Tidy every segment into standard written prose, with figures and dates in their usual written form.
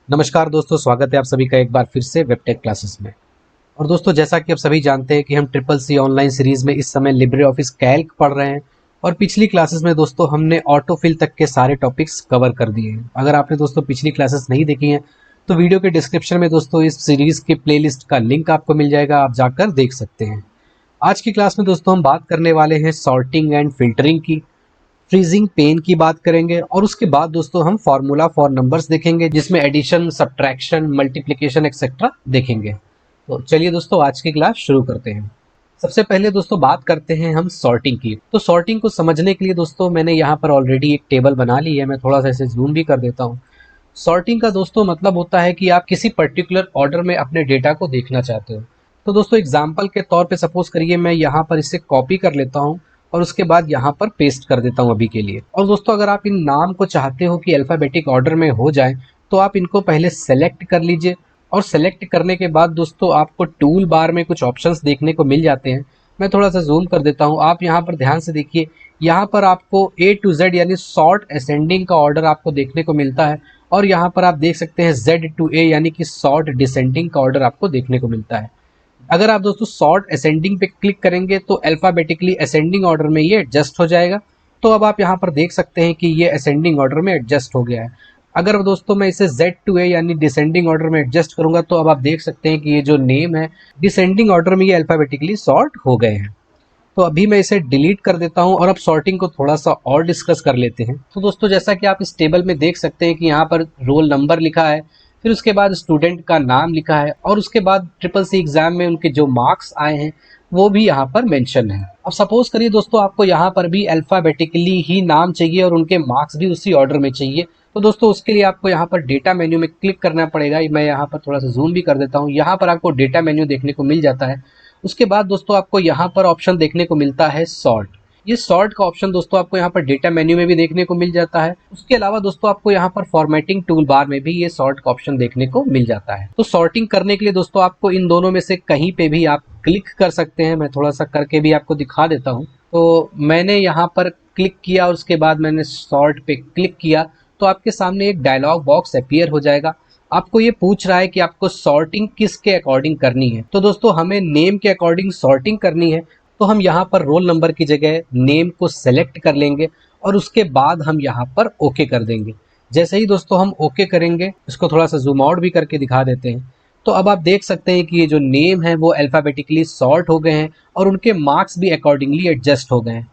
नमस्कार दोस्तों, स्वागत है आप सभी का एक बार फिर से वेबटेक क्लासेस में। और दोस्तों, जैसा कि आप सभी जानते हैं कि हम ट्रिपल सी ऑनलाइन सीरीज में इस समय लिब्रे ऑफिस कैल्क पढ़ रहे हैं। और पिछली क्लासेस में दोस्तों हमने ऑटोफिल तक के सारे टॉपिक्स कवर कर दिए हैं। अगर आपने दोस्तों पिछली क्लासेस नहीं देखी हैं तो वीडियो के डिस्क्रिप्शन में दोस्तों इस सीरीज के प्लेलिस्ट का लिंक आपको मिल जाएगा, आप जाकर देख सकते हैं। आज की क्लास में दोस्तों हम बात करने वाले हैं सॉर्टिंग एंड फिल्टरिंग की, फ्रीजिंग पेन की बात करेंगे और उसके बाद दोस्तों हम फार्मूला फॉर नंबर्स देखेंगे जिसमें एडिशन, सब्ट्रैक्शन, मल्टीप्लिकेशन एक्सेट्रा देखेंगे। तो चलिए दोस्तों आज की क्लास शुरू करते हैं। सबसे पहले दोस्तों बात करते हैं हम सॉर्टिंग की। तो सॉर्टिंग को समझने के लिए दोस्तों मैंने यहाँ पर ऑलरेडी एक टेबल बना ली है, मैं थोड़ा सा इसे जूम भी कर देता हूँ। सॉर्टिंग का दोस्तों मतलब होता है कि आप किसी पर्टिकुलर ऑर्डर में अपने डेटा को देखना चाहते हो। तो दोस्तों एग्जाम्पल के तौर पे सपोज करिए मैं यहाँ पर इसे कॉपी कर लेता हूँ और उसके बाद यहाँ पर पेस्ट कर देता हूँ अभी के लिए। और दोस्तों अगर आप इन नाम को चाहते हो कि अल्फाबेटिक ऑर्डर में हो जाए तो आप इनको पहले सेलेक्ट कर लीजिए। और सेलेक्ट करने के बाद दोस्तों आपको टूल बार में कुछ ऑप्शंस देखने को मिल जाते हैं। मैं थोड़ा सा जूम कर देता हूँ, आप यहाँ पर ध्यान से देखिए। यहाँ पर आपको A to Z यानी सॉर्ट असेंडिंग का ऑर्डर आपको देखने को मिलता है। और यहाँ पर आप देख सकते हैं Z to A यानी कि सॉर्ट डिसेंडिंग का ऑर्डर आपको देखने को मिलता है। अगर आप दोस्तों सॉर्ट असेंडिंग पे क्लिक करेंगे तो अल्फाबेटिकली असेंडिंग ऑर्डर में ये एडजस्ट हो जाएगा। तो अब आप यहाँ पर देख सकते हैं कि ये असेंडिंग ऑर्डर में एडजस्ट हो गया है। अगर दोस्तों मैं इसे Z to A यानी डिसेंडिंग ऑर्डर में एडजस्ट करूंगा तो अब आप देख सकते हैं कि ये जो नेम है डिसेंडिंग ऑर्डर में ये अल्फाबेटिकली सॉर्ट हो गए हैं। तो अभी मैं इसे डिलीट कर देता हूं और अब सॉर्टिंग को थोड़ा सा और डिस्कस कर लेते हैं। तो दोस्तों जैसा कि आप इस टेबल में देख सकते हैं कि यहाँ पर रोल नंबर लिखा है, फिर उसके बाद स्टूडेंट का नाम लिखा है और उसके बाद ट्रिपल सी एग्जाम में उनके जो मार्क्स आए हैं वो भी यहाँ पर मेंशन है। अब सपोज करिए दोस्तों आपको यहाँ पर भी अल्फाबेटिकली ही नाम चाहिए और उनके मार्क्स भी उसी ऑर्डर में चाहिए। तो दोस्तों उसके लिए आपको यहाँ पर डेटा मेन्यू में क्लिक करना पड़ेगा। मैं यहाँ पर थोड़ा सा जूम भी कर देता हूँ, यहाँ पर आपको डेटा मेन्यू देखने को मिल जाता है। उसके बाद दोस्तों आपको यहाँ पर ऑप्शन देखने को मिलता है सॉर्ट। ये सॉर्ट का ऑप्शन दोस्तों आपको यहाँ पर डेटा मेन्यू में भी देखने को मिल जाता है। उसके अलावा दोस्तों आपको यहाँ पर फॉर्मेटिंग टूल बार में भी ये सॉर्ट का ऑप्शन देखने को मिल जाता है। तो सॉर्टिंग करने के लिए दोस्तों आपको इन दोनों में से कहीं पे भी आप क्लिक कर सकते हैं। मैं थोड़ा सा करके भी आपको दिखा देता हूँ। तो मैंने यहाँ पर क्लिक किया और उसके बाद मैंने सॉर्ट पे क्लिक किया तो आपके सामने एक डायलॉग बॉक्स अपीयर हो जाएगा। आपको ये पूछ रहा है कि आपको सॉर्टिंग किसके अकॉर्डिंग करनी है। तो दोस्तों हमें नेम के अकॉर्डिंग सॉर्टिंग करनी है। तो हम यहाँ पर रोल नंबर की जगह नेम को सेलेक्ट कर लेंगे और उसके बाद हम यहाँ पर ओके कर देंगे। जैसे ही दोस्तों हम ओके करेंगे, इसको थोड़ा सा जूम आउट भी करके दिखा देते हैं। तो अब आप देख सकते हैं कि ये जो नेम है वो अल्फाबेटिकली सॉर्ट हो गए हैं और उनके मार्क्स भी अकॉर्डिंगली एडजस्ट हो गए हैं।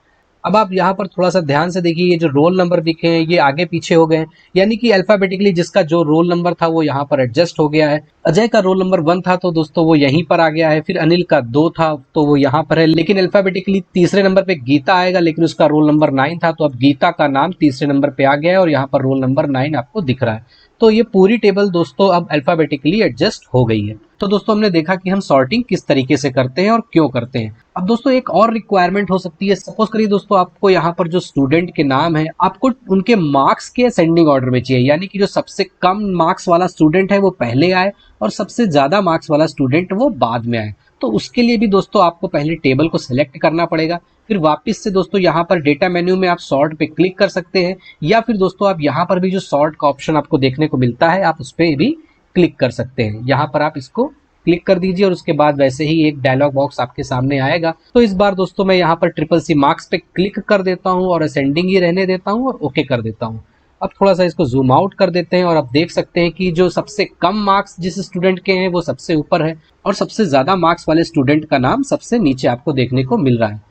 अब आप यहाँ पर थोड़ा सा ध्यान से देखिए, ये जो रोल नंबर दिखे हैं ये आगे पीछे हो गए हैं, यानी कि अल्फाबेटिकली जिसका जो रोल नंबर था वो यहाँ पर एडजस्ट हो गया है। अजय का रोल नंबर 1 था तो दोस्तों वो यहीं पर आ गया है, फिर अनिल का 2 था तो वो यहाँ पर है। लेकिन अल्फाबेटिकली तीसरे नंबर पे गीता आएगा, लेकिन उसका रोल नंबर 9 था तो अब गीता का नाम तीसरे नंबर पे आ गया है और यहाँ पर रोल नंबर 9 आपको दिख रहा है। तो ये पूरी टेबल दोस्तों अब अल्फाबेटिकली एडजस्ट हो गई है। तो दोस्तों हमने देखा कि हम सॉर्टिंग किस तरीके से करते हैं और क्यों करते हैं। अब दोस्तों एक और रिक्वायरमेंट हो सकती है। सपोज करिए दोस्तों आपको यहाँ पर जो स्टूडेंट के नाम है आपको उनके मार्क्स के असेंडिंग ऑर्डर में चाहिए, यानी कि जो सबसे कम मार्क्स वाला स्टूडेंट है वो पहले आए और सबसे ज्यादा मार्क्स वाला स्टूडेंट वो बाद में आए। तो उसके लिए भी दोस्तों आपको पहले टेबल को सिलेक्ट करना पड़ेगा, फिर वापस से दोस्तों यहाँ पर डेटा मेन्यू में आप सॉर्ट पे क्लिक कर सकते हैं, या फिर दोस्तों आप यहाँ पर भी जो सॉर्ट का ऑप्शन आपको देखने को मिलता है आप उस पर भी क्लिक कर सकते हैं। यहाँ पर आप इसको क्लिक कर दीजिए और उसके बाद वैसे ही एक डायलॉग बॉक्स आपके सामने आएगा। तो इस बार दोस्तों मैं यहाँ पर ट्रिपल सी मार्क्स पे क्लिक कर देता हूँ और असेंडिंग ही रहने देता हूँ और ओके कर देता हूँ। अब थोड़ा सा इसको जूम आउट कर देते हैं और आप देख सकते हैं कि जो सबसे कम मार्क्स जिस स्टूडेंट के हैं वो सबसे ऊपर है और सबसे ज्यादा मार्क्स वाले स्टूडेंट का नाम सबसे नीचे आपको देखने को मिल रहा है।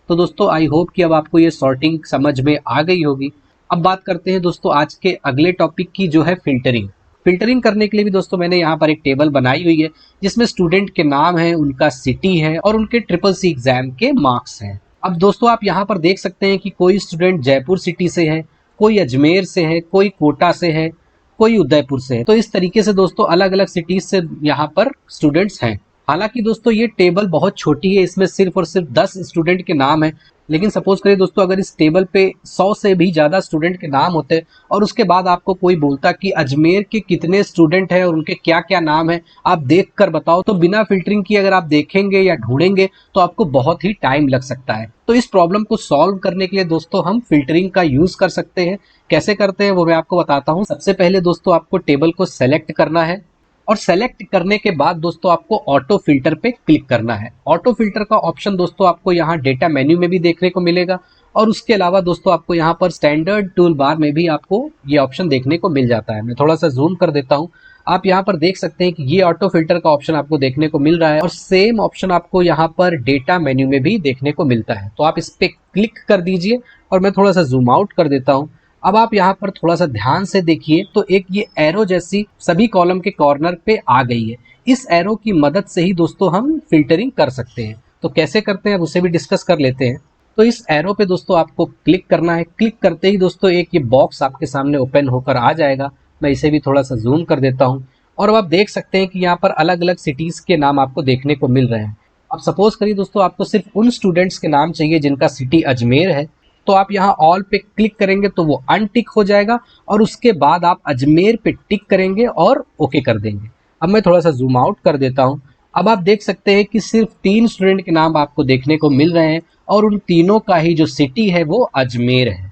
तो दोस्तों आई होप कि अब आपको ये सॉर्टिंग समझ में आ गई होगी। अब बात करते हैं दोस्तों आज के अगले टॉपिक की, जो है फिल्टरिंग। फिल्टरिंग करने के लिए भी दोस्तों मैंने यहाँ पर एक टेबल बनाई हुई है जिसमें स्टूडेंट के नाम है, उनका सिटी है और उनके ट्रिपल सी एग्जाम के मार्क्स हैं। अब दोस्तों आप यहाँ पर देख सकते हैं कि कोई स्टूडेंट जयपुर सिटी से है, कोई अजमेर से है, कोई कोटा से है, कोई उदयपुर से है। तो इस तरीके से दोस्तों अलग अलग सिटीज से यहाँ पर स्टूडेंट्स हैं। हालांकि दोस्तों ये टेबल बहुत छोटी है, इसमें सिर्फ और सिर्फ 10 स्टूडेंट के नाम है। लेकिन सपोज करिए दोस्तों, अगर इस टेबल पे 100 से भी ज्यादा स्टूडेंट के नाम होते और उसके बाद आपको कोई बोलता कि अजमेर के कितने स्टूडेंट हैं और उनके क्या क्या नाम है, आप देख कर बताओ, तो बिना फिल्टरिंग किए अगर आप देखेंगे या ढूंढेंगे तो आपको बहुत ही टाइम लग सकता है। तो इस प्रॉब्लम को सॉल्व करने के लिए दोस्तों हम फिल्टरिंग का यूज कर सकते हैं। कैसे करते हैं वो मैं आपको बताता हूँ। सबसे पहले दोस्तों आपको टेबल को सेलेक्ट करना है और सेलेक्ट करने के बाद दोस्तों आपको ऑटो फिल्टर पे क्लिक करना है। ऑटो फिल्टर का ऑप्शन दोस्तों आपको यहाँ डेटा मेन्यू में भी देखने को मिलेगा और उसके अलावा दोस्तों आपको यहाँ पर स्टैंडर्ड टूल बार में भी आपको ये ऑप्शन देखने को मिल जाता है। मैं थोड़ा सा जूम कर देता हूँ। आप यहाँ पर देख सकते हैं कि ये ऑटो फिल्टर का ऑप्शन आपको देखने को मिल रहा है और सेम ऑप्शन आपको यहाँ पर डेटा मेन्यू में भी देखने को मिलता है। तो आप इस पे क्लिक कर दीजिए और मैं थोड़ा सा जूम आउट कर देता हूँ। अब आप यहाँ पर थोड़ा सा ध्यान से देखिए तो एक ये एरो जैसी सभी कॉलम के कॉर्नर पे आ गई है। इस एरो की मदद से ही दोस्तों हम फिल्टरिंग कर सकते हैं। तो कैसे करते हैं उसे भी डिस्कस कर लेते हैं। तो इस एरो पे दोस्तों आपको क्लिक करना है। क्लिक करते ही दोस्तों एक ये बॉक्स आपके सामने ओपन होकर आ जाएगा। मैं इसे भी थोड़ा सा जूम कर देता हूँ और अब आप देख सकते हैं कि यहाँ पर अलग अलग सिटीज के नाम आपको देखने को मिल रहे हैं। अब सपोज करिए दोस्तों आपको सिर्फ उन स्टूडेंट्स के नाम चाहिए जिनका सिटी अजमेर है, तो आप यहाँ ऑल पे क्लिक करेंगे तो वो अनटिक हो जाएगा और उसके बाद आप अजमेर पे टिक करेंगे और ओके कर देंगे। अब मैं थोड़ा सा जूम आउट कर देता हूँ। अब आप देख सकते हैं कि सिर्फ 3 स्टूडेंट के नाम आपको देखने को मिल रहे हैं और उन तीनों का ही जो सिटी है वो अजमेर है।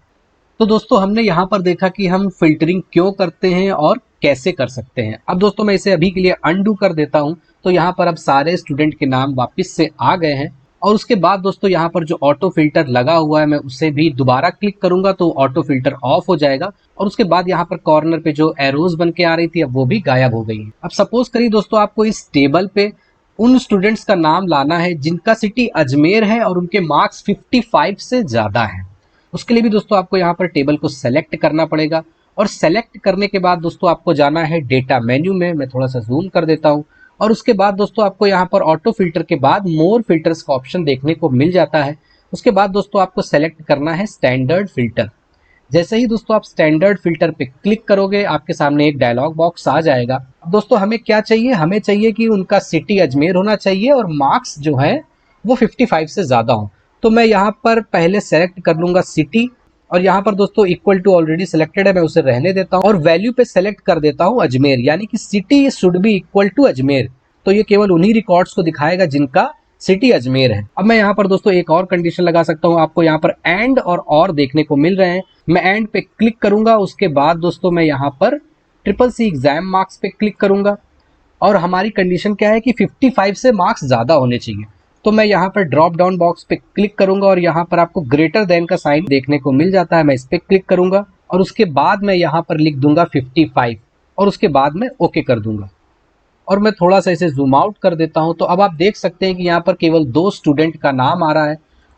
तो दोस्तों हमने यहाँ पर देखा कि हम फिल्टरिंग क्यों करते हैं और कैसे कर सकते हैं। अब दोस्तों मैं इसे अभी के लिए अनडू कर देता हूँ। तो यहाँ पर अब सारे स्टूडेंट के नाम वापस से आ गए हैं और उसके बाद दोस्तों यहाँ पर जो ऑटो फिल्टर लगा हुआ है मैं उसे भी दोबारा क्लिक करूंगा तो ऑटो फिल्टर ऑफ हो जाएगा और उसके बाद यहाँ पर कॉर्नर पे जो एरोज बन के आ रही थी अब वो भी गायब हो गई है। अब सपोज करिए दोस्तों आपको इस टेबल पे उन स्टूडेंट्स का नाम लाना है जिनका सिटी अजमेर है और उनके मार्क्स 55 से ज्यादा है। उसके लिए भी दोस्तों आपको यहाँ पर टेबल को सेलेक्ट करना पड़ेगा और सेलेक्ट करने के बाद दोस्तों आपको जाना है डेटा मेन्यू में। मैं थोड़ा सा जूम कर देता हूँ और उसके बाद दोस्तों आपको यहाँ पर ऑटो फिल्टर के बाद मोर फिल्टर्स का ऑप्शन देखने को मिल जाता है। उसके बाद दोस्तों आपको सेलेक्ट करना है स्टैंडर्ड फिल्टर। जैसे ही दोस्तों आप स्टैंडर्ड फिल्टर पे क्लिक करोगे आपके सामने एक डायलॉग बॉक्स आ जाएगा। अब दोस्तों हमें क्या चाहिए, हमें चाहिए कि उनका सिटी अजमेर होना चाहिए और मार्क्स जो है वो 55 से ज्यादा हो। तो मैं यहाँ पर पहले सेलेक्ट कर लूंगा सिटी और यहाँ पर दोस्तों इक्वल टू ऑलरेडी सिलेक्टेड है, मैं उसे रहने देता हूँ और वैल्यू पे सेलेक्ट कर देता हूँ अजमेर, यानी कि city should be equal to Ajmer. तो ये केवल उन्हीं रिकॉर्ड्स को दिखाएगा जिनका सिटी अजमेर है। अब मैं यहाँ पर दोस्तों एक और कंडीशन लगा सकता हूँ। आपको यहाँ पर एंड और देखने को मिल रहे हैं। मैं एंड पे क्लिक करूंगा, उसके बाद दोस्तों मैं यहाँ पर ट्रिपल सी एग्जाम मार्क्स पे क्लिक करूंगा और हमारी कंडीशन क्या है कि 55 से मार्क्स ज्यादा होने चाहिए। तो मैं यहाँ पर ड्रॉप डाउन बॉक्स पे क्लिक करूंगा और यहाँ पर आपको ग्रेटर देन का साइन देखने को मिल जाता है। मैं इस पे क्लिक करूंगा और उसके बाद मैं यहाँ पर लिख दूंगा 55 और उसके बाद मैं ओके कर दूंगा और मैं थोड़ा सा इसे जूम आउट कर देता हूं। तो अब आप देख सकते हैं कि यहाँ पर केवल 2 स्टूडेंट का नाम आ रहा है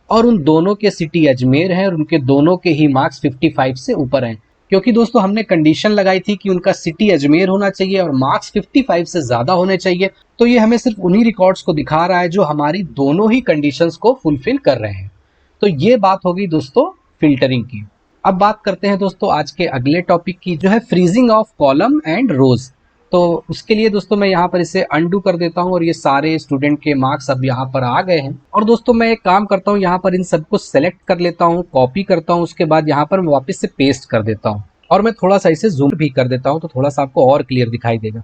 और उन दोनों के सिटी अजमेर है और उनके दोनों के ही मार्क्स 55 से ऊपर हैं। क्योंकि दोस्तों हमने कंडीशन लगाई थी कि उनका सिटी अजमेर होना चाहिए और मार्क्स 55 से ज्यादा होने चाहिए, तो ये हमें सिर्फ उन्हीं रिकॉर्ड्स को दिखा रहा है जो हमारी दोनों ही कंडीशंस को फुलफिल कर रहे हैं। तो ये बात होगी दोस्तों फिल्टरिंग की। अब बात करते हैं दोस्तों आज के अगले टॉपिक की, जो है फ्रीजिंग ऑफ कॉलम एंड रोज। तो उसके लिए दोस्तों मैं यहाँ पर इसे अनडू कर देता हूँ और ये सारे स्टूडेंट के मार्क्स अब यहाँ पर आ गए हैं। और दोस्तों मैं एक काम करता हूँ, यहाँ पर इन सबको सेलेक्ट कर लेता हूँ, कॉपी करता हूँ, उसके बाद यहाँ पर मैं वापस से पेस्ट कर देता हूँ और मैं थोड़ा सा इसे जूम भी कर देता हूँ तो थोड़ा सा आपको और क्लियर दिखाई देगा।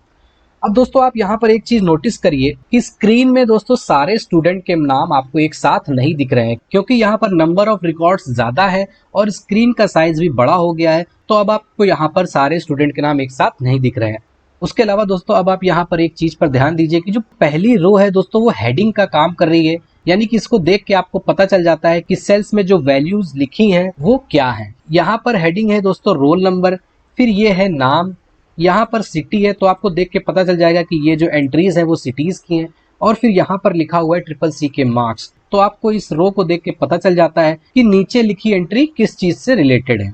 अब दोस्तों आप यहाँ पर एक चीज नोटिस करिए कि स्क्रीन में दोस्तों सारे स्टूडेंट के नाम आपको एक साथ नहीं दिख रहे हैं, क्योंकि यहाँ पर नंबर ऑफ रिकॉर्ड्स ज्यादा है और स्क्रीन का साइज भी बड़ा हो गया है। तो अब आपको यहाँ पर सारे स्टूडेंट के नाम एक साथ नहीं दिख रहे हैं। उसके अलावा दोस्तों अब आप यहाँ पर एक चीज पर ध्यान दीजिए कि जो पहली रो है दोस्तों वो हेडिंग का काम कर रही है, यानी कि इसको देख के आपको पता चल जाता है कि सेल्स में जो वैल्यूज लिखी हैं वो क्या है। यहाँ पर हेडिंग है दोस्तों रोल नंबर, फिर ये है नाम, यहाँ पर सिटी है, तो आपको देख के पता चल जाएगा कि ये जो एंट्रीज है वो सिटीज की हैं और फिर यहाँ पर लिखा हुआ है ट्रिपल सी के मार्क्स। तो आपको इस रो को देख के पता चल जाता है कि नीचे लिखी एंट्री किस चीज से रिलेटेड है।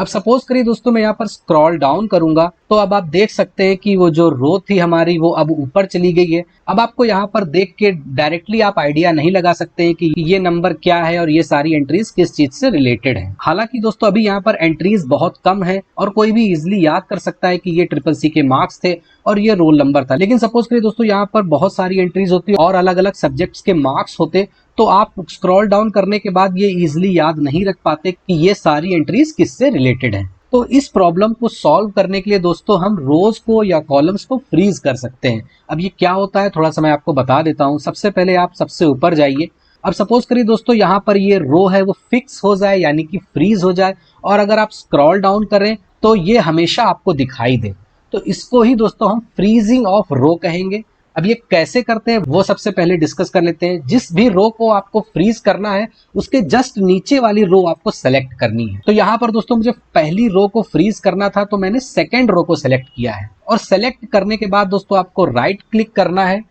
अब सपोज करिए दोस्तों मैं यहाँ पर स्क्रॉल डाउन करूंगा तो अब आप देख सकते हैं कि वो जो रो थी हमारी वो अब ऊपर चली गई है। अब आपको यहाँ पर देख के डायरेक्टली आप आइडिया नहीं लगा सकते हैं कि ये नंबर क्या है और ये सारी एंट्रीज किस चीज से रिलेटेड है। हालांकि दोस्तों अभी यहाँ पर एंट्रीज बहुत कम है और कोई भी इजिली याद कर सकता है कि ये ट्रिपल सी के मार्क्स थे और ये रोल नंबर था। लेकिन सपोज करिए दोस्तों यहाँ पर बहुत सारी एंट्रीज होती है और अलग अलग सब्जेक्ट्स के मार्क्स होते, तो आप स्क्रॉल डाउन करने के बाद ये इजिली याद नहीं रख पाते कि ये सारी एंट्रीज किससे रिलेटेड है। तो इस प्रॉब्लम को सॉल्व करने के लिए दोस्तों हम रोज को या कॉलम्स को फ्रीज कर सकते हैं। अब ये क्या होता है थोड़ा सा मैं आपको बता देता हूँ। सबसे पहले आप सबसे ऊपर जाइए। अब सपोज करिए दोस्तों यहाँ पर ये रो है वो फिक्स हो जाए यानी कि फ्रीज हो जाए, और अगर आप स्क्रॉल डाउन करें तो ये हमेशा आपको दिखाई दे, तो इसको ही दोस्तों हम फ्रीजिंग ऑफ रो कहेंगे। अब ये कैसे करते हैं वो सबसे पहले डिस्कस कर लेते हैं। जिस भी रो को आपको फ्रीज करना है उसके जस्ट नीचे वाली रो आपको सेलेक्ट करनी है। तो यहाँ पर दोस्तों मुझे पहली रो को फ्रीज करना था तो मैंने सेकेंड रो को सेलेक्ट किया है, और सेलेक्ट करने के बाद दोस्तों आपको राइट क्लिक करना है,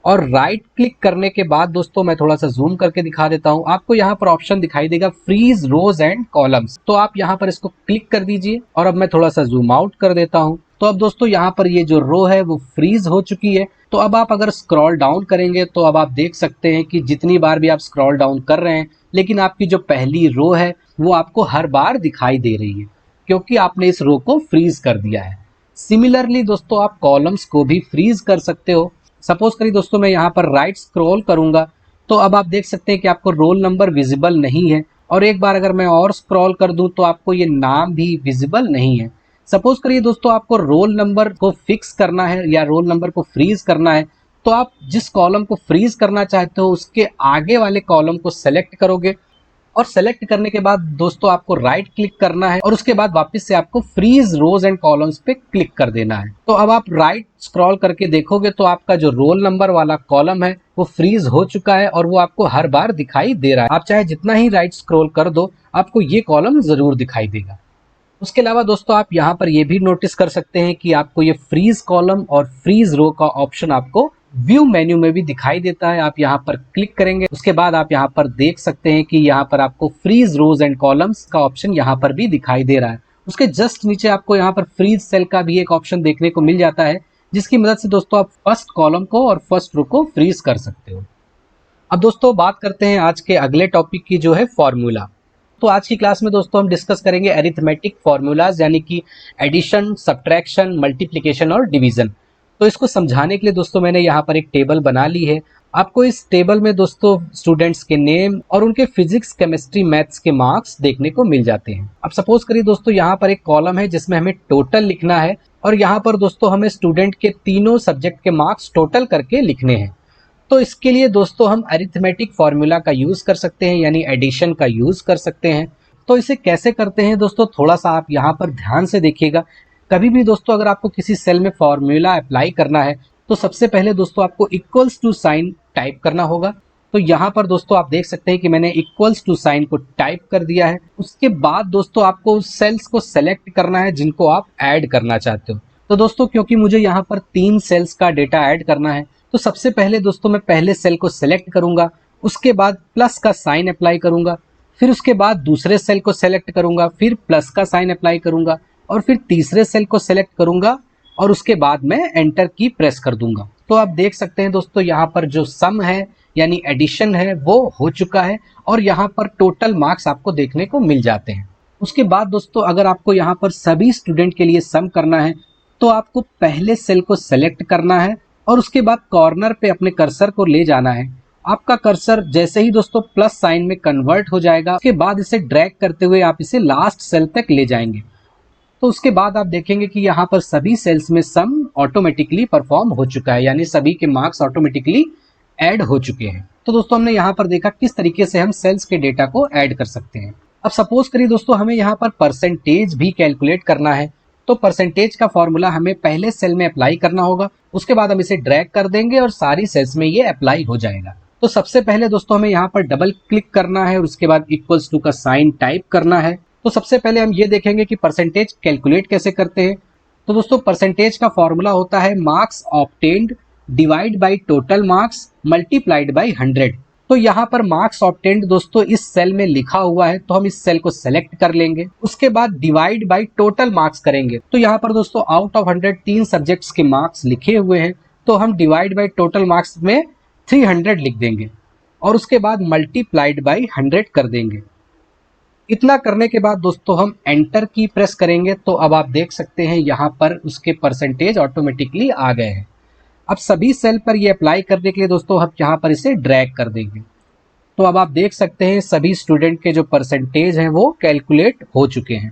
और राइट क्लिक करने के बाद दोस्तों मैं थोड़ा सा जूम करके दिखा देता हूं, आपको यहाँ पर ऑप्शन दिखाई देगा फ्रीज रोज एंड कॉलम्स। तो आप यहाँ पर इसको क्लिक कर दीजिए और अब मैं थोड़ा सा जूम आउट कर देता हूं। तो अब दोस्तों यहाँ पर ये जो रो है वो फ्रीज हो चुकी है। तो अब आप अगर स्क्रॉल डाउन करेंगे तो अब आप देख सकते हैं कि जितनी बार भी आप स्क्रॉल डाउन कर रहे हैं लेकिन आपकी जो पहली रो है वो आपको हर बार दिखाई दे रही है, क्योंकि आपने इस रो को फ्रीज कर दिया है। सिमिलरली दोस्तों आप कॉलम्स को भी फ्रीज कर सकते हो। सपोज करिए दोस्तों मैं यहाँ पर राइट स्क्रॉल करूंगा तो अब आप देख सकते हैं कि आपको रोल नंबर विजिबल नहीं है, और एक बार अगर मैं और स्क्रॉल कर दूं तो आपको ये नाम भी विजिबल नहीं है। सपोज करिए दोस्तों आपको रोल नंबर को फिक्स करना है या रोल नंबर को फ्रीज करना है, तो आप जिस कॉलम को फ्रीज करना चाहते हो उसके आगे वाले कॉलम को सेलेक्ट करोगे, और सेलेक्ट करने के बाद दोस्तों आपको राइट क्लिक करना है और उसके बाद वापस से आपको फ्रीज रोज एंड कॉलम्स पे क्लिक कर देना है। तो अब आप राइट स्क्रॉल करके देखोगे तो आपका जो रोल नंबर वाला कॉलम है वो फ्रीज हो चुका है और वो आपको हर बार दिखाई दे रहा है। आप चाहे जितना ही राइट स्क्रॉल कर दो आपको ये कॉलम जरूर दिखाई देगा। उसके अलावा दोस्तों आप यहाँ पर ये भी नोटिस कर सकते हैं कि आपको ये फ्रीज कॉलम और फ्रीज रो का ऑप्शन आपको व्यू मेन्यू में भी दिखाई देता है। आप यहाँ पर क्लिक करेंगे उसके बाद आप यहाँ पर देख सकते हैं कि यहाँ पर आपको फ्रीज रोज एंड कॉलम्स का ऑप्शन यहाँ पर भी दिखाई दे रहा है। उसके जस्ट नीचे आपको यहाँ पर फ्रीज सेल का भी एक ऑप्शन देखने को मिल जाता है, जिसकी मदद से दोस्तों आप फर्स्ट कॉलम को और फर्स्ट रो को फ्रीज कर सकते हो। अब दोस्तों बात करते हैं आज के अगले टॉपिक की, जो है फॉर्मूला। तो आज की क्लास में दोस्तों हम डिस्कस करेंगे अरिथमेटिक फॉर्मूलाज, यानी कि एडिशन, सब्ट्रैक्शन, मल्टीप्लिकेशन और डिवीजन। तो इसको समझाने के लिए दोस्तों मैंने यहाँ पर एक टेबल बना ली है। आपको इस टेबल में दोस्तों स्टूडेंट्स के नेम और उनके फिजिक्स, केमिस्ट्री, मैथ्स के मार्क्स देखने को मिल जाते हैं। अब सपोज करिए दोस्तों यहाँ पर एक कॉलम है जिसमें हमें टोटल लिखना है, और यहाँ पर दोस्तों हमें स्टूडेंट के तीनों सब्जेक्ट के मार्क्स टोटल करके लिखने हैं। तो इसके लिए दोस्तों हम अरिथमेटिक फॉर्मूला का यूज कर सकते हैं, यानी एडिशन का यूज कर सकते हैं। तो इसे कैसे करते हैं दोस्तों, थोड़ा सा आप यहाँ पर ध्यान से देखिएगा। कभी भी दोस्तों अगर आपको किसी सेल में फॉर्मूला अप्लाई करना है तो सबसे पहले दोस्तों आपको इक्वल्स टू साइन टाइप करना होगा। तो यहाँ पर दोस्तों आप देख सकते हैं कि मैंने इक्वल्स टू साइन को टाइप कर दिया है। उसके बाद दोस्तों आपको उस सेल्स को सेलेक्ट करना है जिनको आप ऐड करना चाहते हो। तो दोस्तों क्योंकि मुझे यहाँ पर 3 सेल्स का डेटा ऐड करना है तो सबसे पहले दोस्तों मैं पहले सेल को सेलेक्ट करूंगा, उसके बाद प्लस का साइन अप्लाई करूंगा, फिर उसके बाद दूसरे सेल को सेलेक्ट करूंगा, फिर प्लस का साइन अप्लाई करूंगा, और फिर तीसरे सेल को सेलेक्ट करूंगा और उसके बाद मैं एंटर की प्रेस कर दूंगा। तो आप देख सकते हैं दोस्तों यहाँ पर जो सम है यानी एडिशन है वो हो चुका है, और यहाँ पर टोटल मार्क्स आपको देखने को मिल जाते हैं। उसके बाद दोस्तों अगर आपको यहाँ पर सभी स्टूडेंट के लिए सम करना है तो आपको पहले सेल को सेलेक्ट करना है और उसके बाद कॉर्नर पे अपने कर्सर को ले जाना है। आपका कर्सर जैसे ही दोस्तों प्लस साइन में कन्वर्ट हो जाएगा उसके बाद इसे ड्रैग करते हुए आप इसे लास्ट सेल तक ले जाएंगे। तो उसके बाद आप देखेंगे कि यहाँ पर सभी सेल्स में सम ऑटोमेटिकली परफॉर्म हो चुका है, यानी सभी के मार्क्स ऑटोमेटिकली ऐड हो चुके हैं। तो दोस्तों हमने यहाँ पर देखा किस तरीके से हम सेल्स के डेटा को ऐड कर सकते हैं। अब सपोज करिए दोस्तों हमें यहाँ पर परसेंटेज भी कैलकुलेट करना है। तो परसेंटेज का फॉर्मूला हमें पहले सेल में अप्लाई करना होगा, उसके बाद हम इसे ड्रैग कर देंगे और सारी सेल्स में ये अप्लाई हो जाएगा। तो सबसे पहले दोस्तों हमें यहाँ पर डबल क्लिक करना है और उसके बाद इक्वल्स टू का साइन टाइप करना है। तो सबसे पहले हम ये देखेंगे कि परसेंटेज कैलकुलेट कैसे करते हैं। तो दोस्तों परसेंटेज का फॉर्मूला होता है marks obtained divide by total marks multiplied by 100। तो यहाँ पर मार्क्स ऑब्टेन्ड दोस्तों इस सेल में लिखा हुआ है, तो हम इस सेल को सेलेक्ट कर लेंगे। उसके बाद डिवाइड बाय टोटल मार्क्स करेंगे। तो यहाँ पर दोस्तों आउट ऑफ 100 3 सब्जेक्ट्स के मार्क्स लिखे हुए हैं, तो हम डिवाइड बाय टोटल मार्क्स में 300 लिख देंगे और उसके बाद मल्टीप्लाइड बाय 100 कर देंगे। इतना करने के बाद दोस्तों हम एंटर की प्रेस करेंगे, तो अब आप देख सकते हैं यहाँ पर उसके परसेंटेज ऑटोमेटिकली आ गए हैं। अब सभी सेल पर ये अप्लाई करने के लिए दोस्तों हम यहाँ पर इसे ड्रैग कर देंगे। तो अब आप देख सकते हैं सभी स्टूडेंट के जो परसेंटेज हैं वो कैलकुलेट हो चुके हैं।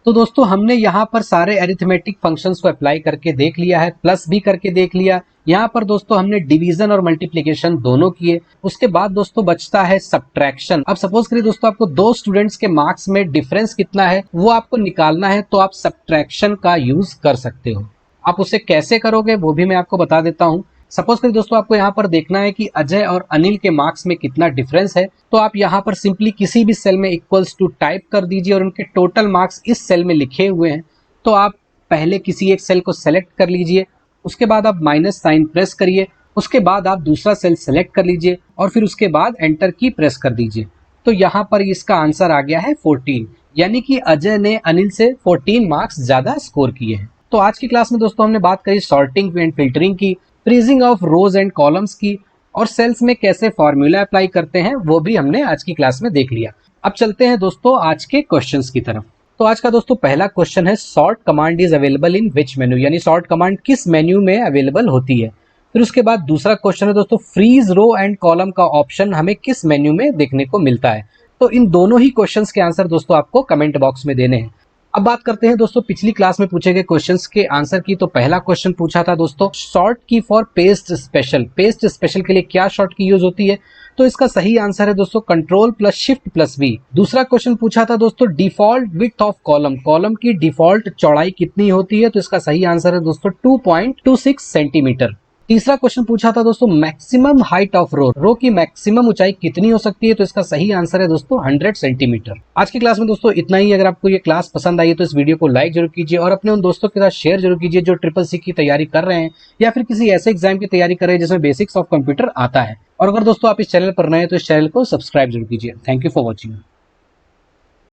तो दोस्तों हमने यहाँ पर सारे अरिथमेटिक फंक्शंस को अप्लाई करके देख लिया है, प्लस भी करके देख लिया। यहाँ पर दोस्तों हमने डिवीजन और मल्टीप्लिकेशन दोनों किए। उसके बाद दोस्तों बचता है सब्ट्रैक्शन। अब सपोज करिए दोस्तों आपको दो स्टूडेंट्स के मार्क्स में डिफरेंस कितना है वो आपको निकालना है, तो आप सब्ट्रैक्शन का यूज कर सकते हो। आप उसे कैसे करोगे वो भी मैं आपको बता देता हूँ। सपोज करिए दोस्तों आपको यहाँ पर देखना है कि अजय और अनिल के मार्क्स में कितना डिफरेंस है, तो आप यहाँ पर सिंपली किसी भी सेल में इक्वल्स टू टाइप कर दीजिए और उनके टोटल मार्क्स इस सेल में लिखे हुए हैं। तो आप पहले किसी एक सेल को सेलेक्ट कर लीजिए, उसके बाद आप माइनस साइन प्रेस करिए, उसके बाद आप दूसरा सेल सेलेक्ट कर लीजिए और फिर उसके बाद एंटर की प्रेस कर दीजिए। तो यहाँ पर इसका आंसर आ गया है 14, यानी कि अजय ने अनिल से 14 मार्क्स ज्यादा स्कोर किए हैं। तो आज की क्लास में दोस्तों हमने बात करी सॉर्टिंग एंड फिल्टरिंग की, freezing of rose and columns की, और सेल्स में कैसे फॉर्मूला अप्लाई करते हैं वो भी हमने आज की क्लास में देख लिया। अब चलते हैं दोस्तों आज के क्वेश्चंस की तरफ। तो आज का दोस्तों पहला क्वेश्चन है sort command is available in which menu, यानी सॉर्ट कमांड किस मेन्यू में अवेलेबल होती है। फिर उसके बाद दूसरा क्वेश्चन है दोस्तों फ्रीज रो एंड कॉलम का ऑप्शन हमें किस मेन्यू में देखने को मिलता है। तो इन दोनों ही क्वेश्चंस के आंसर दोस्तों आपको कमेंट बॉक्स में देने हैं। अब बात करते हैं दोस्तों पिछली क्लास में पूछे गए क्वेश्चंस के आंसर की। तो पहला क्वेश्चन पूछा था दोस्तों शॉर्ट की for paste special, paste special के लिए क्या शॉर्ट की यूज होती है। तो इसका सही आंसर है दोस्तों control plus shift plus V. दूसरा क्वेश्चन पूछा था दोस्तों default width of column, column की डिफॉल्ट चौड़ाई कितनी होती है। तो इसका सही आंसर है दोस्तों 2.26 सेंटीमीटर। तीसरा क्वेश्चन पूछा था दोस्तों मैक्सिमम हाइट ऑफ रो, रो की मैक्सिमम ऊंचाई कितनी हो सकती है। तो इसका सही आंसर है दोस्तों 100 सेंटीमीटर। आज की क्लास में दोस्तों इतना ही। अगर आपको ये क्लास पसंद आई है तो इस वीडियो को लाइक जरूर कीजिए और अपने उन दोस्तों के साथ शेयर जरूर कीजिए जो CCC की तैयारी कर रहे हैं या फिर किसी ऐसे एग्जाम की तैयारी कर रहे हैं जिसमें बेसिक्स ऑफ कंप्यूटर आता है। और अगर दोस्तों आप इस चैनल पर नए हैं तो इस चैनल को सब्सक्राइब जरूर कीजिए। Thank you for watching.